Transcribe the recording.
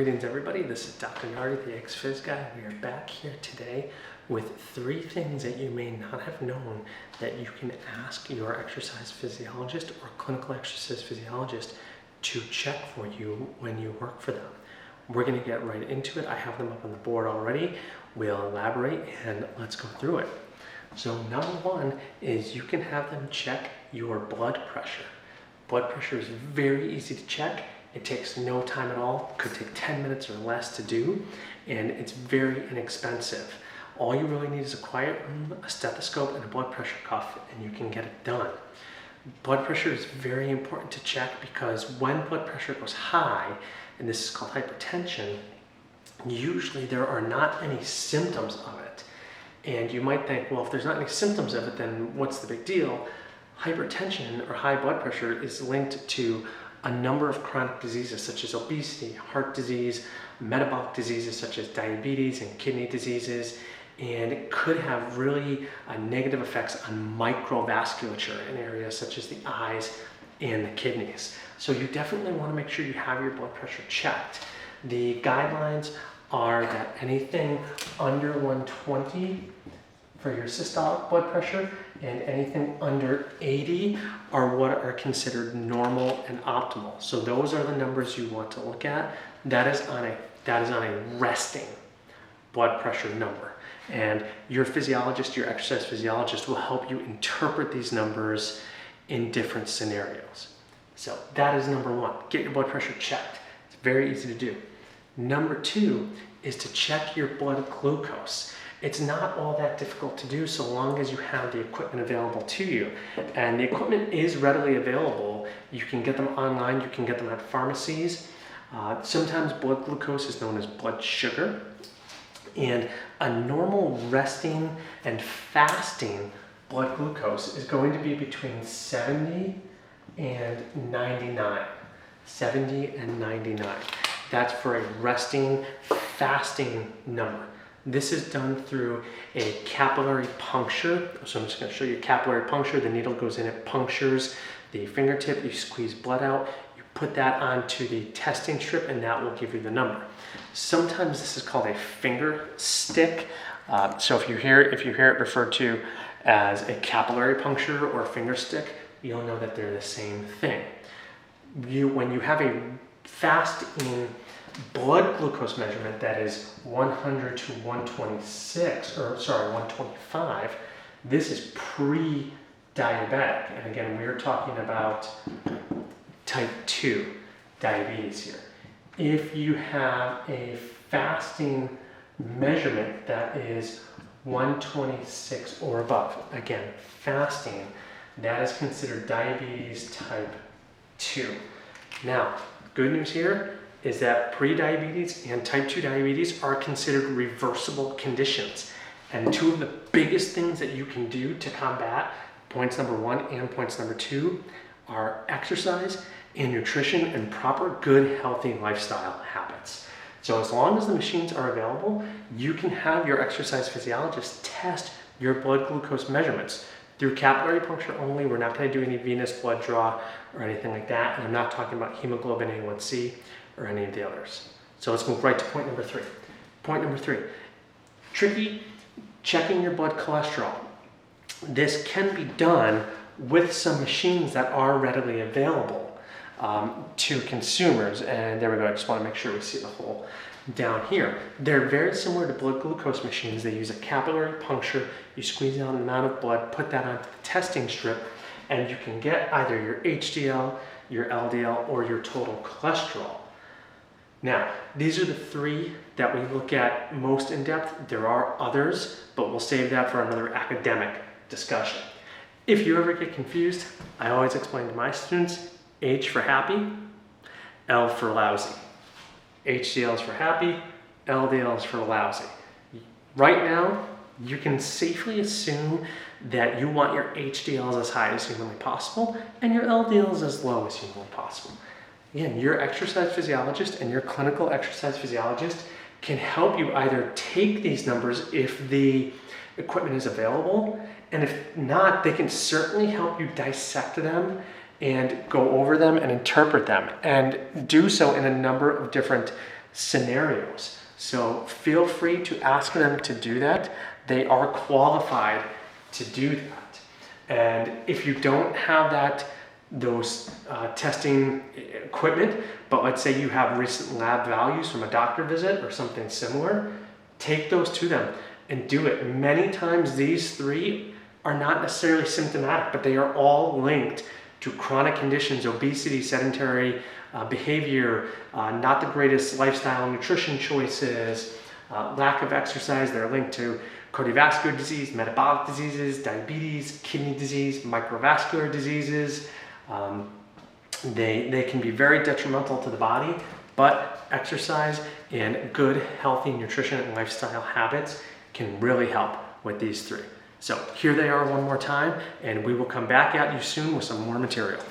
Greetings everybody, this is Dr. Nardi, the ex-phys guy. We are back here today with 3 things that you may not have known that you can ask your exercise physiologist or clinical exercise physiologist to check for you when you work for them. We're going to get right into it. I have them up on the board already. We'll elaborate and let's go through it. So number 1 is you can have them check your blood pressure. Blood pressure is very easy to check. It takes no time at all. It could take 10 minutes or less to do, and it's very inexpensive. All you really need is a quiet room, a stethoscope, and a blood pressure cuff, and you can get it done. Blood pressure is very important to check because when blood pressure goes high, and this is called hypertension, usually there are not any symptoms of it. And you might think, well, if there's not any symptoms of it, then what's the big deal? Hypertension or high blood pressure is linked to a number of chronic diseases such as obesity, heart disease, metabolic diseases such as diabetes and kidney diseases, and it could have really negative effects on microvasculature in areas such as the eyes and the kidneys. So you definitely want to make sure you have your blood pressure checked. The guidelines are that anything under 120 for your systolic blood pressure and anything under 80 are what are considered normal and optimal. So those are the numbers you want to look at. That is on a resting blood pressure number. And your physiologist, your exercise physiologist will help you interpret these numbers in different scenarios. So that is number 1. Get your blood pressure checked. It's very easy to do. Number 2 is to check your blood glucose. It's not all that difficult to do so long as you have the equipment available to you. And the equipment is readily available. You can get them online, you can get them at pharmacies. Sometimes blood glucose is known as blood sugar. And a normal resting and fasting blood glucose is going to be between 70 and 99. 70 and 99. That's for a resting, fasting number. This is done through a capillary puncture. So I'm just going to show you capillary puncture. The needle goes in, it punctures the fingertip, you squeeze blood out, you put that onto the testing strip, and that will give you the number. Sometimes this is called a finger stick. So if you hear it referred to as a capillary puncture or a finger stick, you'll know that they're the same thing. When you have a fasting blood glucose measurement that is 100 to 125, this is pre-diabetic. And again, we're talking about type 2 diabetes here. If you have a fasting measurement that is 126 or above, again, fasting, that is considered diabetes type 2. Now, good news here is that pre-diabetes and type 2 diabetes are considered reversible conditions. And 2 of the biggest things that you can do to combat points number 1 and points number 2 are exercise and nutrition and proper, good, healthy lifestyle habits. So as long as the machines are available, you can have your exercise physiologist test your blood glucose measurements. Through capillary puncture only, we're not going to do any venous blood draw or anything like that. And I'm not talking about hemoglobin A1C or any of the others. So let's move right to point number 3. Point number 3, tricky, checking your blood cholesterol. This can be done with some machines that are readily available to consumers. And there we go, I just want to make sure we see the hole down here. They're very similar to blood glucose machines. They use a capillary puncture. You squeeze out an amount of blood, put that onto the testing strip, and you can get either your HDL, your LDL, or your total cholesterol. Now, these are the 3 that we look at most in depth. There are others, but we'll save that for another academic discussion. If you ever get confused, I always explain to my students, H for happy, L for lousy. HDL is for happy, LDL is for lousy. Right now, you can safely assume that you want your HDLs as high as humanly possible and your LDLs as low as humanly possible. Again, your exercise physiologist and your clinical exercise physiologist can help you either take these numbers if the equipment is available, and if not, they can certainly help you dissect them and go over them and interpret them, and do so in a number of different scenarios. So feel free to ask them to do that. They are qualified to do that. And if you don't have those testing equipment, but let's say you have recent lab values from a doctor visit or something similar, take those to them and do it. Many times these three are not necessarily symptomatic, but they are all linked to chronic conditions, obesity, sedentary behavior, not the greatest lifestyle and nutrition choices, lack of exercise. They're linked to cardiovascular disease, metabolic diseases, diabetes, kidney disease, microvascular diseases. They can be very detrimental to the body, but exercise and good, healthy nutrition and lifestyle habits can really help with these three. So here they are one more time, and we will come back at you soon with some more material.